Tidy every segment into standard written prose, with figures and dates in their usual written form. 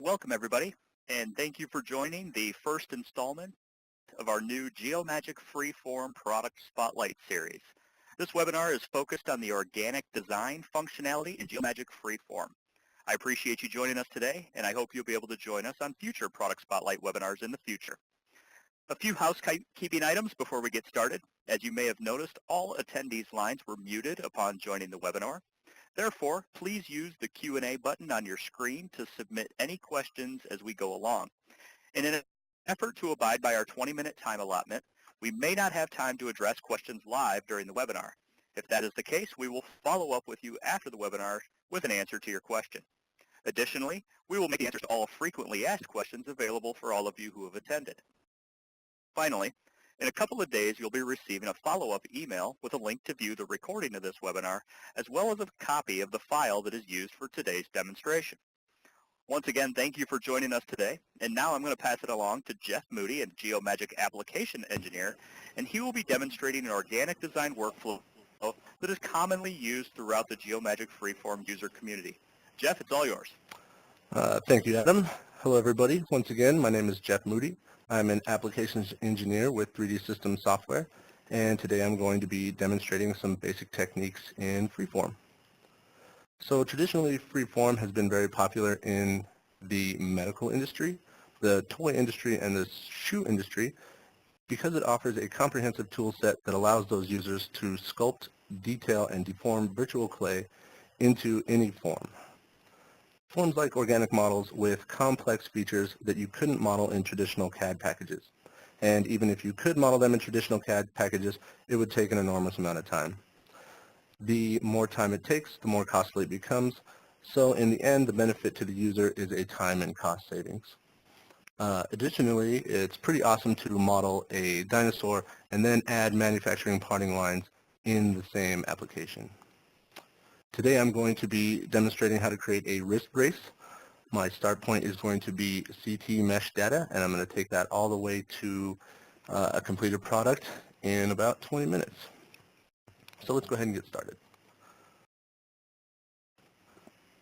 Welcome everybody, and thank you for joining the first installment of our new Geomagic Freeform Product Spotlight series. This webinar is focused on the organic design functionality in Geomagic Freeform. I appreciate you joining us today, and I hope you'll be able to join us on future Product Spotlight webinars in the future. A few housekeeping items before we get started. As you may have noticed, all attendees' lines were muted upon joining the webinar. Therefore, please use the Q&A button on your screen to submit any questions as we go along. And in an effort to abide by our 20-minute time allotment, we may not have time to address questions live during the webinar. If that is the case, we will follow up with you after the webinar with an answer to your question. Additionally, we will make answers to all frequently asked questions available for all of you who have attended. Finally, in a couple of days, you'll be receiving a follow-up email with a link to view the recording of this webinar, as well as a copy of the file that is used for today's demonstration. Once again, thank you for joining us today. And now I'm going to pass it along to Jeff Moody, a Geomagic application engineer, and he will be demonstrating an organic design workflow that is commonly used throughout the Geomagic Freeform user community. Jeff, it's all yours. Thank you, Adam. Hello, everybody. Once again, my name is Jeff Moody. I'm an applications engineer with 3D Systems Software, and today I'm going to be demonstrating some basic techniques in Freeform. So traditionally, Freeform has been very popular in the medical industry, the toy industry, and the shoe industry because it offers a comprehensive tool set that allows those users to sculpt, detail, and deform virtual clay into any form. Forms like organic models with complex features that you couldn't model in traditional CAD packages. And even if you could model them in traditional CAD packages, it would take an enormous amount of time. The more time it takes, the more costly it becomes. So in the end, the benefit to the user is a time and cost savings. Additionally, it's pretty awesome to model a dinosaur and then add manufacturing parting lines in the same application. Today I'm going to be demonstrating how to create a wrist brace. My start point is going to be CT mesh data, and I'm going to take that all the way to a completed product in about 20 minutes. So let's go ahead and get started.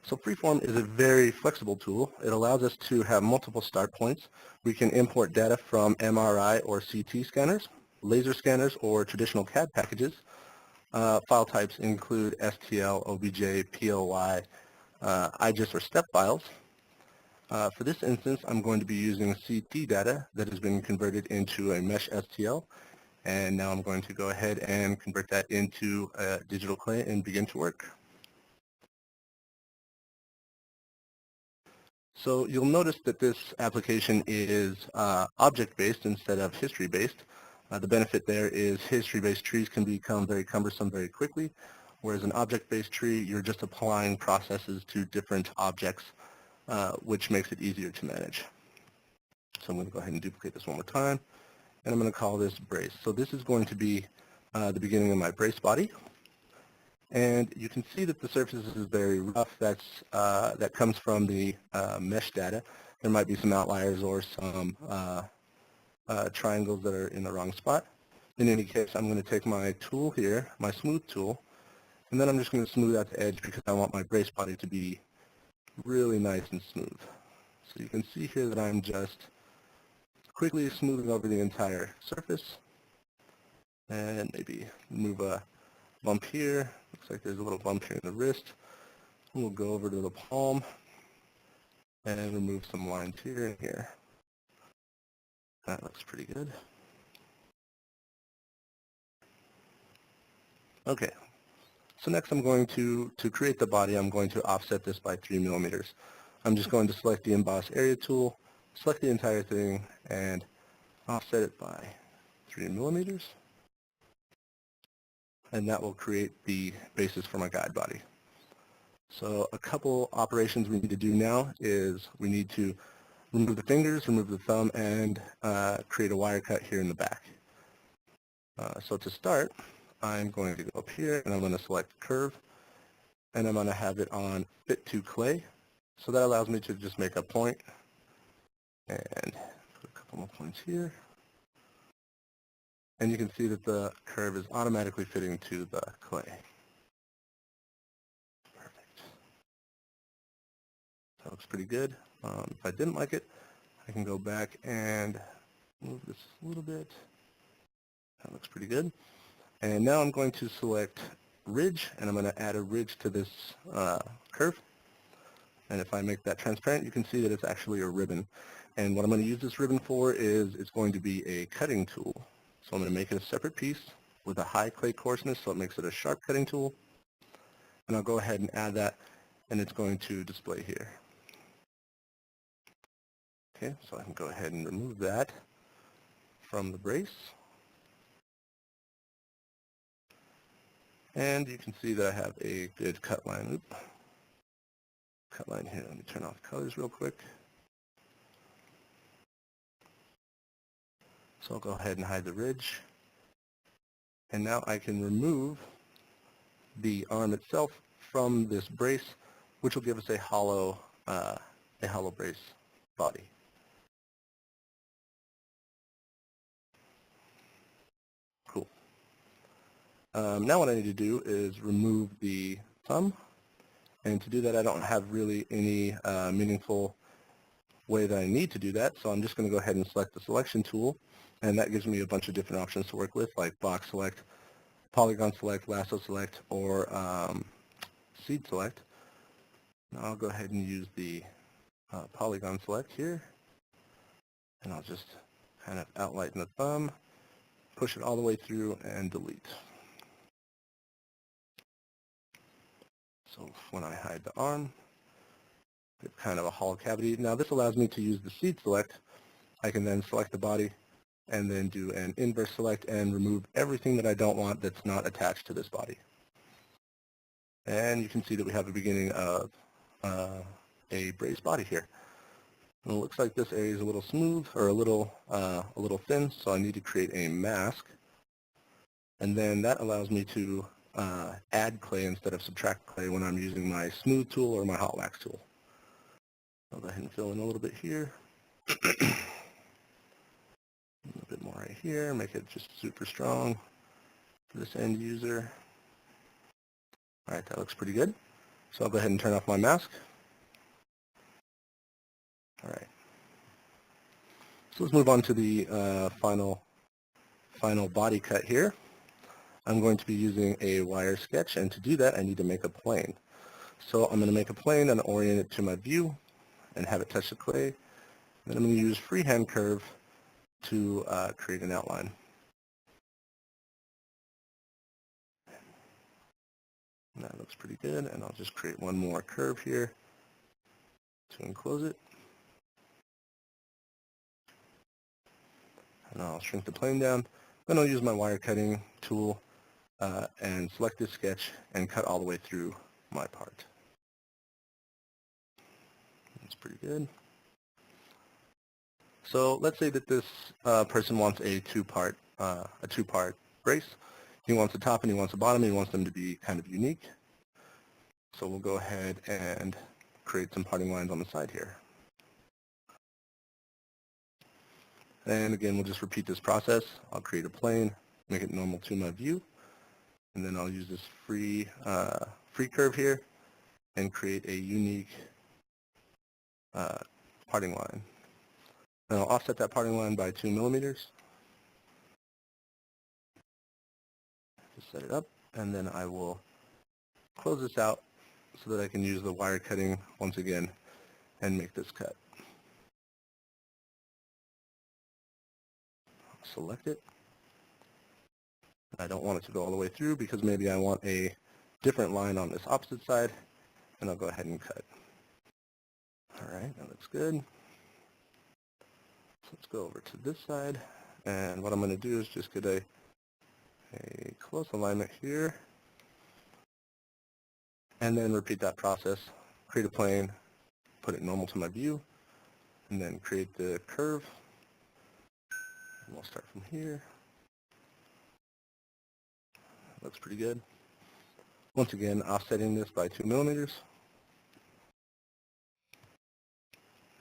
So Freeform is a very flexible tool. It allows us to have multiple start points. We can import data from MRI or CT scanners, laser scanners, or traditional CAD packages. File types include STL, OBJ, PLY, IGES, or STEP files. For this instance, I'm going to be using CT data that has been converted into a mesh STL, and now I'm going to go ahead and convert that into digital clay and begin to work. So you'll notice that this application is object-based instead of history-based. The benefit there is history-based trees can become very cumbersome very quickly, whereas an object-based tree, you're just applying processes to different objects, which makes it easier to manage. So I'm going to go ahead and duplicate this one more time, and I'm going to call this brace. So this is going to be the beginning of my brace body. And you can see that the surface is very rough. That comes from the mesh data. There might be some outliers or some triangles that are in the wrong spot. In any case, I'm going to take my tool here, my smooth tool, and then I'm just going to smooth out the edge because I want my brace body to be really nice and smooth. So you can see here that I'm just quickly smoothing over the entire surface, and maybe remove a bump here. Looks like there's a little bump here in the wrist. We'll go over to the palm and remove some lines here and here. That looks pretty good. Okay, so next I'm going to create the body, I'm going to offset this by 3 millimeters. I'm just going to select the emboss area tool, select the entire thing, and offset it by 3 millimeters. And that will create the basis for my guide body. So a couple operations we need to do now is we need to remove the fingers, remove the thumb, and create a wire cut here in the back. So to start, I'm going to go up here and I'm going to select curve, and I'm going to have it on fit to clay. So that allows me to just make a point and put a couple more points here. And you can see that the curve is automatically fitting to the clay. Perfect. That looks pretty good. If I didn't like it, I can go back and move this a little bit. That looks pretty good. And now I'm going to select ridge, and I'm going to add a ridge to this curve. And if I make that transparent, you can see that it's actually a ribbon. And what I'm going to use this ribbon for is it's going to be a cutting tool. So I'm going to make it a separate piece with a high clay coarseness, so it makes it a sharp cutting tool. And I'll go ahead and add that, and it's going to display here. Okay, so I can go ahead and remove that from the brace. And you can see that I have a good cut line. Oop. Cut line here. Let me turn off colors real quick. So I'll go ahead and hide the ridge. And now I can remove the arm itself from this brace, which will give us a hollow brace body. Cool. Now what I need to do is remove the thumb, and to do that I don't have really any meaningful way that I need to do that, so I'm just going to go ahead and select the selection tool, and that gives me a bunch of different options to work with, like box select, polygon select, lasso select, or seed select. Now I'll go ahead and use the polygon select here, and I'll just kind of outline the thumb, push it all the way through, and delete. So when I hide the arm, it's kind of a hollow cavity. Now this allows me to use the seed select. I can then select the body and then do an inverse select and remove everything that I don't want that's not attached to this body. And you can see that we have the beginning of a brace body here. And it looks like this area is a little smooth or a little thin, so I need to create a mask. And then that allows me to add clay instead of subtract clay when I'm using my smooth tool or my hot wax tool. I'll go ahead and fill in a little bit here. A bit more right here, make it just super strong for this end user. All right, that looks pretty good. So I'll go ahead and turn off my mask. All right. So let's move on to the final body cut here. I'm going to be using a wire sketch, and to do that I need to make a plane. So I'm going to make a plane and orient it to my view and have it touch the clay. Then I'm going to use freehand curve to create an outline. And that looks pretty good, and I'll just create one more curve here to enclose it. And I'll shrink the plane down. Then I'll use my wire cutting tool and select this sketch and cut all the way through my part. That's pretty good. So let's say that this person wants a two-part brace. He wants a top and he wants a bottom, and he wants them to be kind of unique. So we'll go ahead and create some parting lines on the side here. And again, we'll just repeat this process. I'll create a plane, make it normal to my view, and then I'll use this free curve here and create a unique parting line. Then I'll offset that parting line by 2 millimeters. Just set it up, and then I will close this out so that I can use the wire cutting once again and make this cut. Select it. I don't want it to go all the way through because maybe I want a different line on this opposite side, and I'll go ahead and cut. All right, that looks good. So let's go over to this side, and what I'm going to do is just get a close alignment here, and then repeat that process. Create a plane, put it normal to my view, and then create the curve. And we'll start from here. Looks pretty good. Once again, offsetting this by 2 millimeters.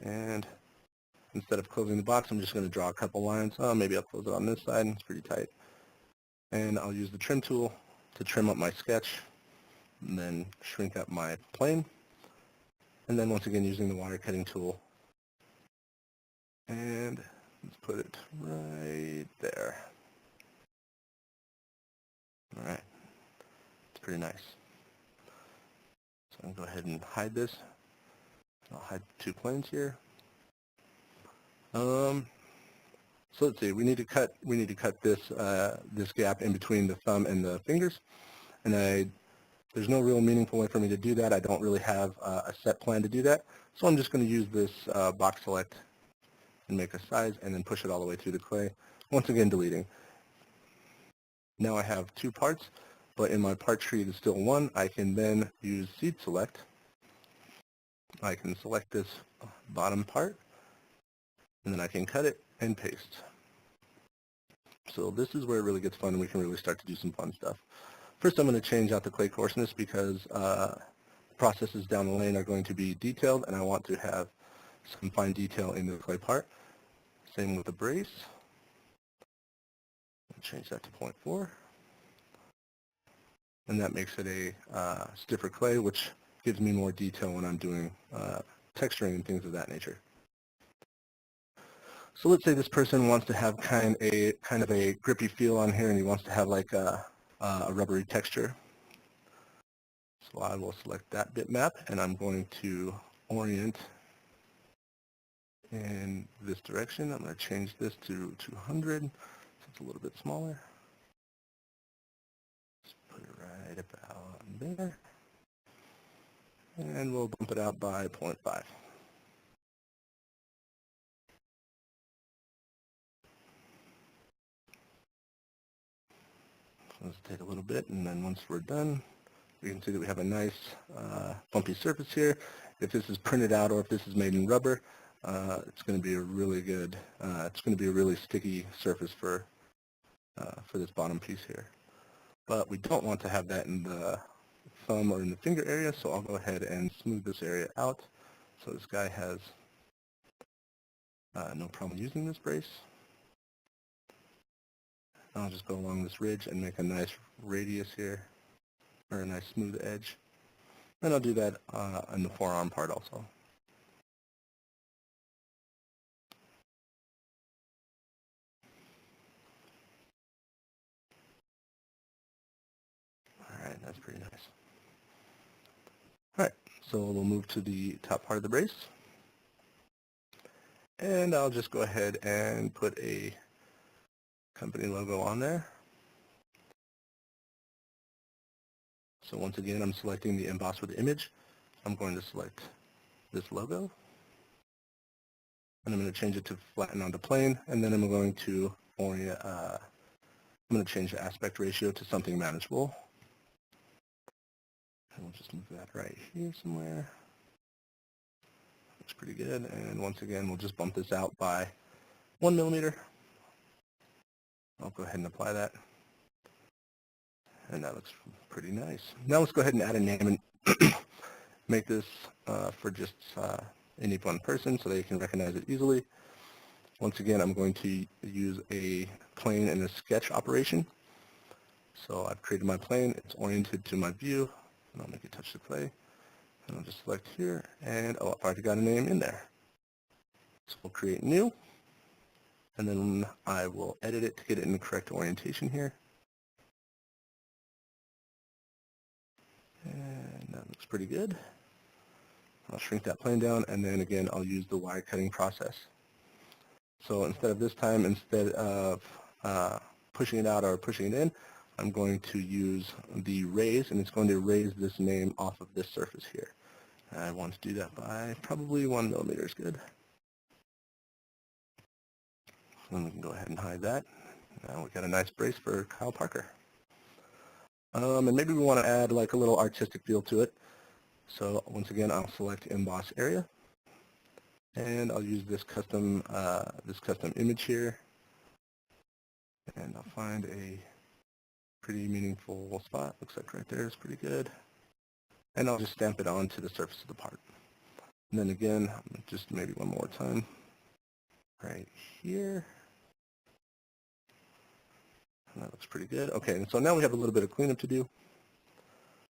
And instead of closing the box, I'm just going to draw a couple lines. Maybe I'll close it on this side. It's pretty tight. And I'll use the trim tool to trim up my sketch, and then shrink up my plane. And then once again, using the wire cutting tool And let's put it right there. All right, it's pretty nice. So I'm going to go ahead and hide this. I'll hide the two planes here. So let's see. We need to cut this this gap in between the thumb and the fingers, and there's no real meaningful way for me to do that. I don't really have a set plan to do that, so I'm just going to use this box select and make a size, and then push it all the way through the clay. Once again, deleting. Now I have two parts, but in my part tree there's still one. I can then use seed select. I can select this bottom part, and then I can cut it and paste. So this is where it really gets fun, and we can really start to do some fun stuff. First, I'm going to change out the clay coarseness because processes down the lane are going to be detailed, and I want to have some fine detail in the clay part. Same with the brace. I'll change that to 0.4. And that makes it a stiffer clay, which gives me more detail when I'm doing texturing and things of that nature. So let's say this person wants to have kind of a grippy feel on here, and he wants to have like a rubbery texture. So I will select that bitmap, and I'm going to orient in this direction. I'm going to change this to 200, so it's a little bit smaller. Just put it right about there. And we'll bump it out by 0.5. Let's take a little bit, and then once we're done, we can see that we have a nice bumpy surface here. If this is printed out or if this is made in rubber, it's going to be a really good, it's going to be a really sticky surface for this bottom piece here. But we don't want to have that in the thumb or in the finger area, so I'll go ahead and smooth this area out. So this guy has no problem using this brace. I'll just go along this ridge and make a nice radius here, or a nice smooth edge. And I'll do that on the forearm part also. All right, that's pretty nice. All right, so we'll move to the top part of the brace. And I'll just go ahead and put a company logo on there. So once again, I'm selecting the emboss with image. I'm going to select this logo. And I'm going to change it to flatten onto plane. And then I'm going to orient, I'm going to change the aspect ratio to something manageable. And we'll just move that right here somewhere. Looks pretty good. And once again, we'll just bump this out by 1 millimeter. I'll go ahead and apply that. And that looks pretty nice. Now let's go ahead and add a name and make this for just any one person so they can recognize it easily. Once again, I'm going to use a plane and a sketch operation. So I've created my plane. It's oriented to my view. And I'll make it touch the clay. And I'll just select here. And oh, I've already got a name in there. So we'll create new. And then I will edit it to get it in the correct orientation here. And that looks pretty good. I'll shrink that plane down, and then again I'll use the wire cutting process. So instead of pushing it out or pushing it in, I'm going to use the raise, and it's going to raise this name off of this surface here. And I want to do that by probably 1 millimeter is good. And we can go ahead and hide that. Now we've got a nice brace for Kyle Parker. And maybe we want to add like a little artistic feel to it. So once again, I'll select emboss area, and I'll use this custom image here, and I'll find a pretty meaningful spot. Looks like right there is pretty good, and I'll just stamp it onto the surface of the part. And then again, just maybe one more time, right here. And that looks pretty good. Okay, and so now we have a little bit of cleanup to do.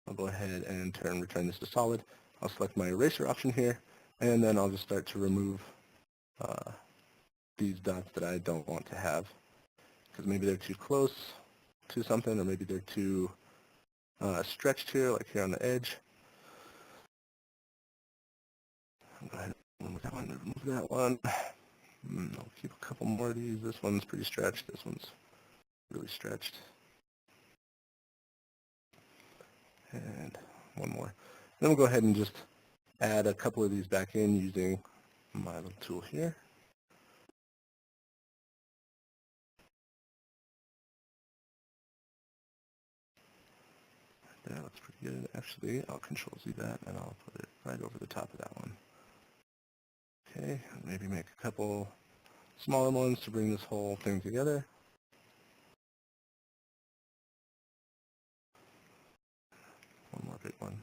I'll go ahead and return this to solid. I'll select my eraser option here, and then I'll just start to remove these dots that I don't want to have, because maybe they're too close to something, or maybe they're too stretched here, like here on the edge. I'll go ahead and remove that one, remove that one. I'll keep a couple more of these. This one's pretty stretched. This one's really stretched. And one more. Then we'll go ahead and just add a couple of these back in using my little tool here. That looks pretty good. Actually, I'll Control-Z that, and I'll put it right over the top of that one. Okay, maybe make a couple smaller ones to bring this whole thing together. One more big one.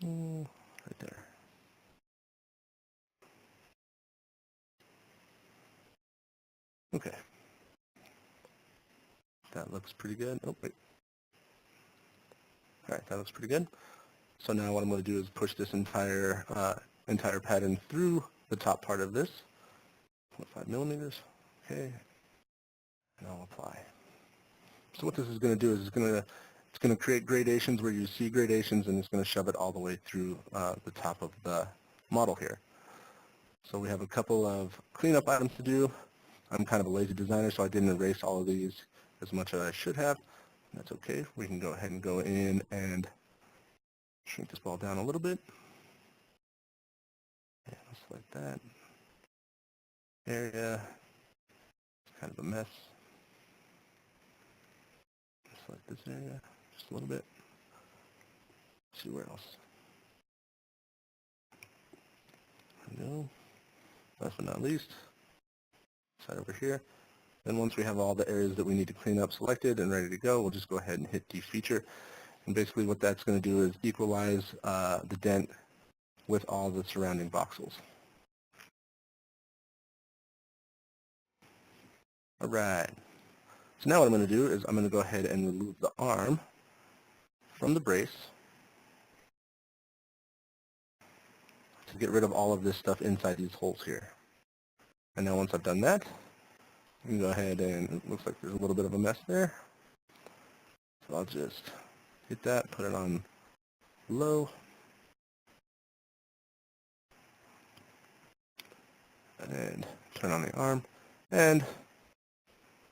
Right there. Okay. That looks pretty good. Oh, wait. All right, that looks pretty good. So now what I'm going to do is push this entire pattern through the top part of this. 0.5 millimeters. Okay. And I'll apply. So what this is going to do is it's going to create gradations where you see gradations, and it's going to shove it all the way through the top of the model here. So we have a couple of cleanup items to do. I'm kind of a lazy designer, so I didn't erase all of these as much as I should have. That's okay. We can go ahead and go in and shrink this ball down a little bit. And just like that. Area, it's kind of a mess. Just like this area, just a little bit. Let's see where else. There we go. Last but not least, side over here. Then once we have all the areas that we need to clean up selected and ready to go, we'll just go ahead and hit defeature. And basically what that's going to do is equalize the dent with all the surrounding voxels. All right. So now what I'm going to do is I'm going to go ahead and remove the arm from the brace to get rid of all of this stuff inside these holes here. And now once I've done that, I can go ahead and, it looks like there's a little bit of a mess there. So I'll just hit that, put it on low. And turn on the arm. And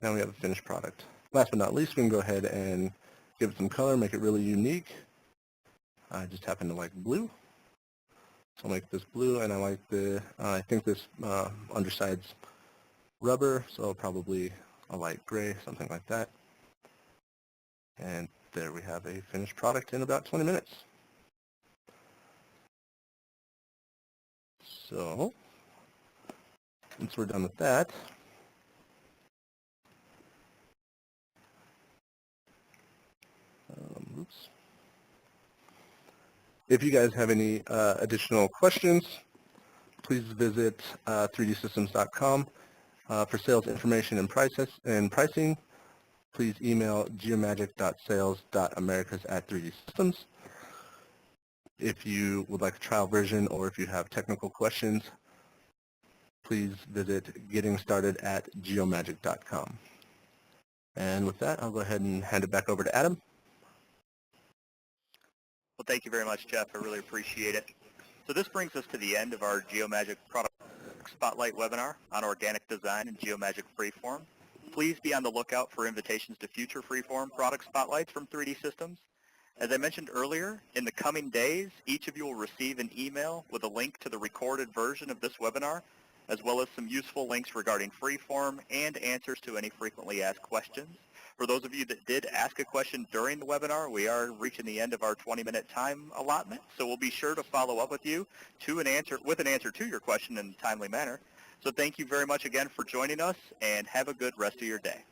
now we have a finished product. Last but not least, we can go ahead and give it some color, make it really unique. I just happen to like blue. So I'll make this blue, and I like the, I think this underside's rubber, so probably a light gray, something like that. And there we have a finished product in about 20 minutes. So once we're done with that, oops. If you guys have any additional questions, please visit 3dsystems.com. For sales information and pricing, please email geomagic.sales.americas@3dsystems. If you would like a trial version, or if you have technical questions, please visit gettingstarted@geomagic.com. And with that, I'll go ahead and hand it back over to Adam. Well, thank you very much, Jeff. I really appreciate it. So this brings us to the end of our Geomagic Product Spotlight webinar on organic design in Geomagic Freeform. Please be on the lookout for invitations to future Freeform product spotlights from 3D Systems. As I mentioned earlier, in the coming days, each of you will receive an email with a link to the recorded version of this webinar, as well as some useful links regarding Freeform and answers to any frequently asked questions. For those of you that did ask a question during the webinar, we are reaching the end of our 20-minute time allotment, so we'll be sure to follow up with you with an answer to your question in a timely manner. So thank you very much again for joining us, and have a good rest of your day.